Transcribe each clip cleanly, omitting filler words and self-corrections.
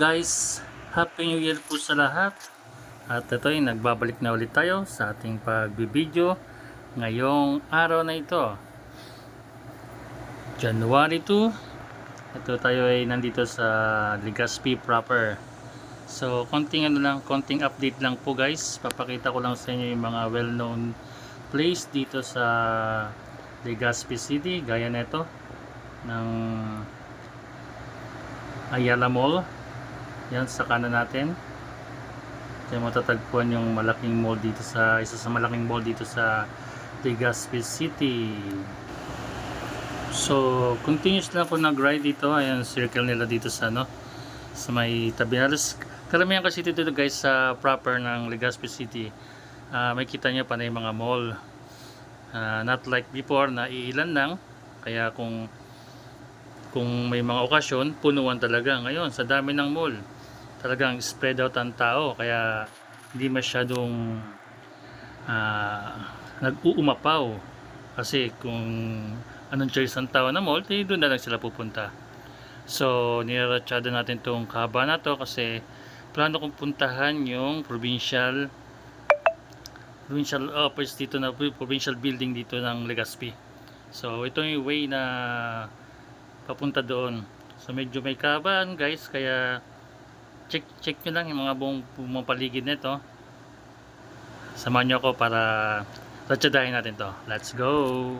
guys, Happy New Year po sa lahat. At ito ay nagbabalik na ulit tayo sa ating pagbibideo ngayong araw na ito, January 2. Ito tayo ay nandito sa Legazpi proper. So konting update lang po guys. Papakita ko lang sa inyo yung mga well-known place dito sa Legazpi City, gaya nito ng Ayala Mall. Yan sa kanan natin. Kaya matatagpuan yung malaking mall dito sa isa sa malaking mall dito sa Legazpi City. So, continuous lang ako nag-ride dito. Ayan, circle nila dito sa sa may tabi. Halos karamihan kasi dito guys sa proper ng Legazpi City. May kita nyo pa na yung mga mall. Not like before na iilan lang. Kaya kung may mga okasyon, punuan talaga. Ngayon, sa dami ng mall, talagang spread out ang tao, kaya hindi masyadong nag-uumapaw. Kasi kung anong choice ng tao na mall, doon na lang sila pupunta. So niraratsyado natin tong kahaba na to kasi plano kong puntahan yung provincial office dito, na provincial building dito ng Legazpi. So ito yung way na papunta doon. So medyo may kahabaan guys, kaya check nyo lang yung mga buong paligid nito. Samahan nyo ako para ratsadahin natin to. Let's go!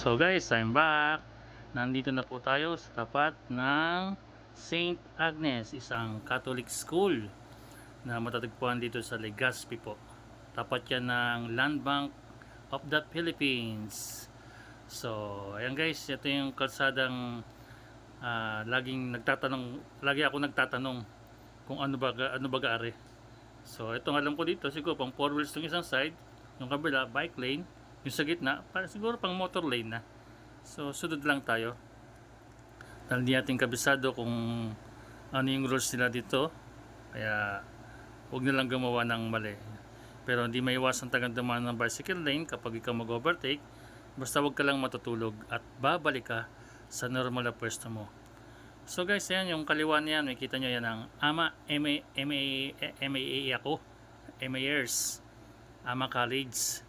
So guys, I'm back. Nandito na po tayo sa tapat ng St. Agnes, isang Catholic school na matatagpuan dito sa Legazpi po. Tapat yan ng Land Bank of the Philippines. So, ayan guys, ito yung kalsadang lagi ako nagtatanong kung ano ba gaari. So, itong alam ko dito, siguro pang 4 wheels ng isang side, yung kabila, bike lane, yung sa gitna, para siguro pang motor lane na. So, sunod lang tayo. Dahil di natin kabisado kung ano yung rules nila dito. Kaya, huwag na lang gumawa ng mali. Pero hindi maiwasan tagang dumaan ng bicycle lane kapag ikaw mag-overtake. Basta huwag ka lang matutulog at babalik ka sa normal na pwesto mo. So guys, yan yung kaliwa niyan, makita nyo yan ang MAERS AMA College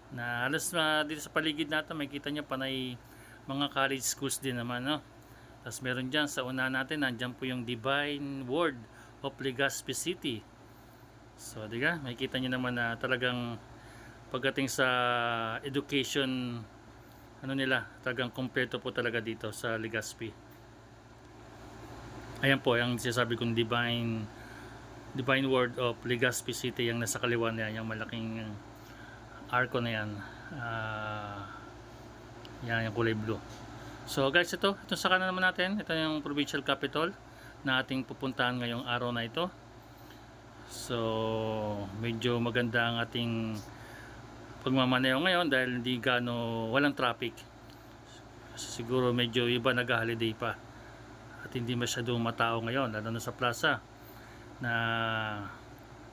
na halos dito sa paligid natin makita nyo panay mga college schools din naman, no? Tapos meron dyan sa una natin, nandyan po yung Divine Word of Legazpi City. So diga, makita nyo naman na talagang pagdating sa education ano nila, talagang kompleto po talaga dito sa Legazpi. Ayan po, yung sinasabi kong Divine Word of Legazpi City, yung nasa kaliwa niya, yung malaking arko na yan. Yan, yung kulay blue. So guys, ito sa kanan naman natin, ito yung provincial capital na ating pupuntahan ngayong araw na ito. So, medyo maganda ang ating pagmamaneho ngayon dahil hindi walang traffic. Siguro medyo iba nag-holiday pa. At hindi masyadong matao ngayon, lalo na sa plaza na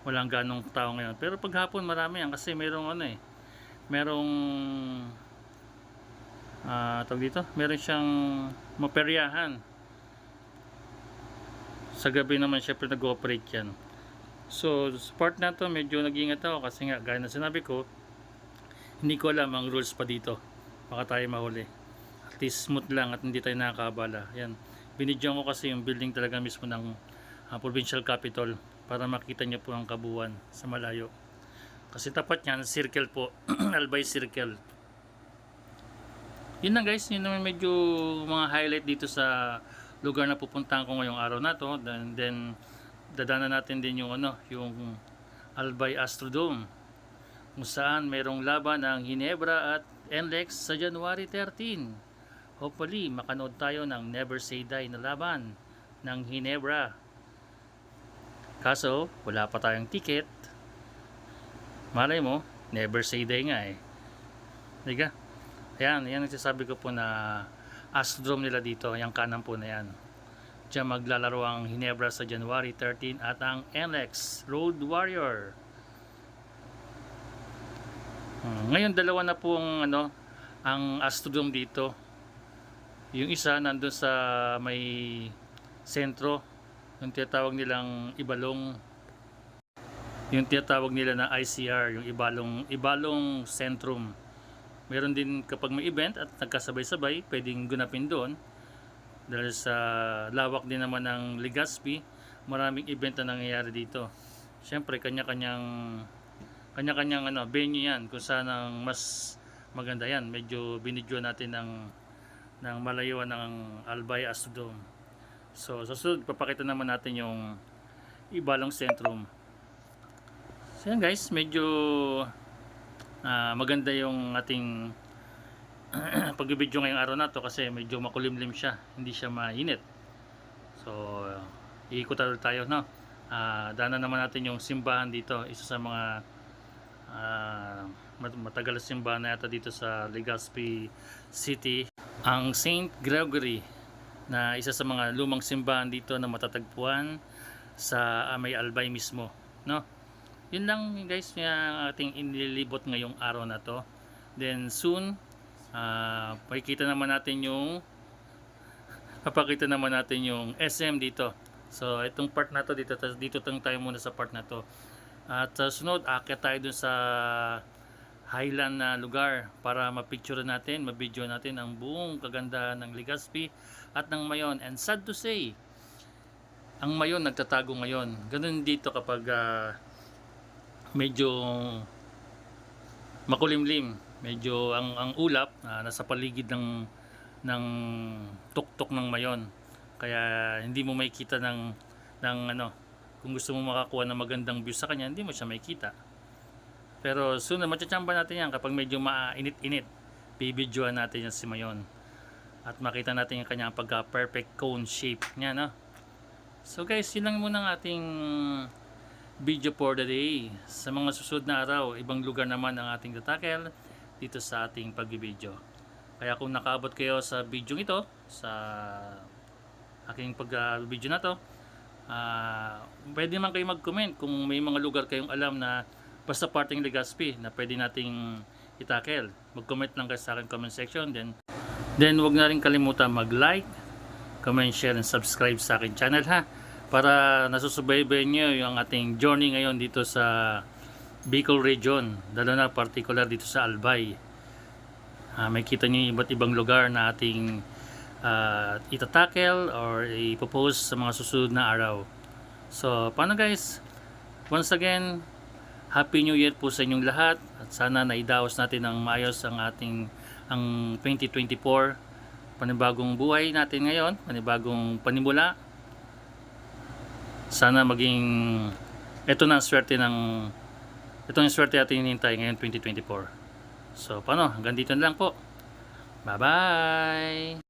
walang ganong tao ngayon. Pero paghapon marami yan kasi merong meron siyang maperyahan. Sa gabi naman syempre nag-ooperate yan. So sa part na to medyo nag-iingat ako kasi nga gaya na sinabi ko, hindi ko alam ang rules pa dito, baka tayo mahuli. At least smooth lang at hindi tayo nakakabala. Yan, binidyoan ko kasi yung building talaga mismo ng provincial capital para makita nyo po ang kabuuan sa malayo. Kasi tapat yan, circle po. Albay Circle. Yun na guys, yun naman medyo mga highlight dito sa lugar na pupuntahan ko ngayong araw na to. Then dadaanan natin din yung yung Albay Astrodome, kung saan mayroong laban ng Ginebra at NLEX sa January 13. Hopefully, makanood tayo ng Never Say Die na laban ng Ginebra. Kaso, wala pa tayong ticket. Malay mo, Never Say Die nga eh. Diga? Ayan, yan ang sasabi ko po na Astrodome nila dito, yung kanan po na yan. Diyan maglalaro ang Ginebra sa January 13 at ang NLEX Road Warrior. Ngayon, dalawa na po ang Astrodome dito. Yung isa nandun sa may sentro, yung tinatawag nilang Ibalong, yung tinatawag nila na ICR, yung Ibalong Centrum. Meron din kapag may event at nagkasabay-sabay, pwedeng ganapin doon. Dahil sa lawak din naman ng Legazpi, maraming event na nangyayari dito. Siyempre, kanya-kanyang venue yan, kung saan ang mas maganda yan. Medyo binidyo natin ng malayuan ng Albay Astrodome. So sa susunod papakita naman natin yung Ibalong Centrum. So yan guys, medyo maganda yung ating pagbibidyo ngayong araw na to kasi medyo makulimlim siya, hindi siya mainit. So iikot tayo, no? Daanan naman natin yung simbahan dito, isa sa mga matagal na simbahan na yata dito sa Legazpi City, ang St. Gregory, na isa sa mga lumang simbahan dito na matatagpuan sa may Albay mismo, no? Yun lang guys, yung ating inililibot ngayong araw na to. Then soon papakita naman natin yung SM dito. So itong part na to dito tayo muna sa part na to. At sunod aakyat tayo dun sa highland na lugar para mapicture natin, mabidyo natin ang buong kagandahan ng Legazpi at ng Mayon. And sad to say, ang Mayon nagtatago ngayon. Ganun dito kapag medyo makulimlim. Medyo ang ulap nasa paligid ng tuktok ng Mayon. Kaya hindi mo makikita ng ano, kung gusto mo makakuha ng magandang view sa kanya, hindi mo siya makikita. Pero soon na matchachamba natin yan kapag medyo mainit-init. Bibidyoan natin yan si Mayon. At makita natin yung kanyang pagka-perfect cone shape niya, no? So guys, yun lang muna ang ating video for the day. Sa mga susunod na araw, ibang lugar naman ang ating tatakel dito sa ating pagbibideo. Kaya kung nakaabot kayo sa video ito, sa aking pag-video na to, pwede man kayo mag-comment kung may mga lugar kayong alam na basta parting Legazpi na pwede nating itakel. Mag-comment lang kayo sa akin comment section. Then wag na rin kalimutan mag-like, comment, share, and subscribe sa akin channel ha. Para nasusubaybayan nyo yung ating journey ngayon dito sa Bicol region. Lalo na particular dito sa Albay. May kita nyo yung iba't ibang lugar na ating itatakel or ipopost sa mga susunod na araw. So paano guys? Once again, Happy New Year po sa inyong lahat at sana naidaos natin ng maayos ang ating 2024, panibagong buhay natin ngayon, panibagong panimula. Sana maging ito na ang swerte natin hinihintay ngayon 2024. So paano? Hanggang dito na lang po. Bye bye!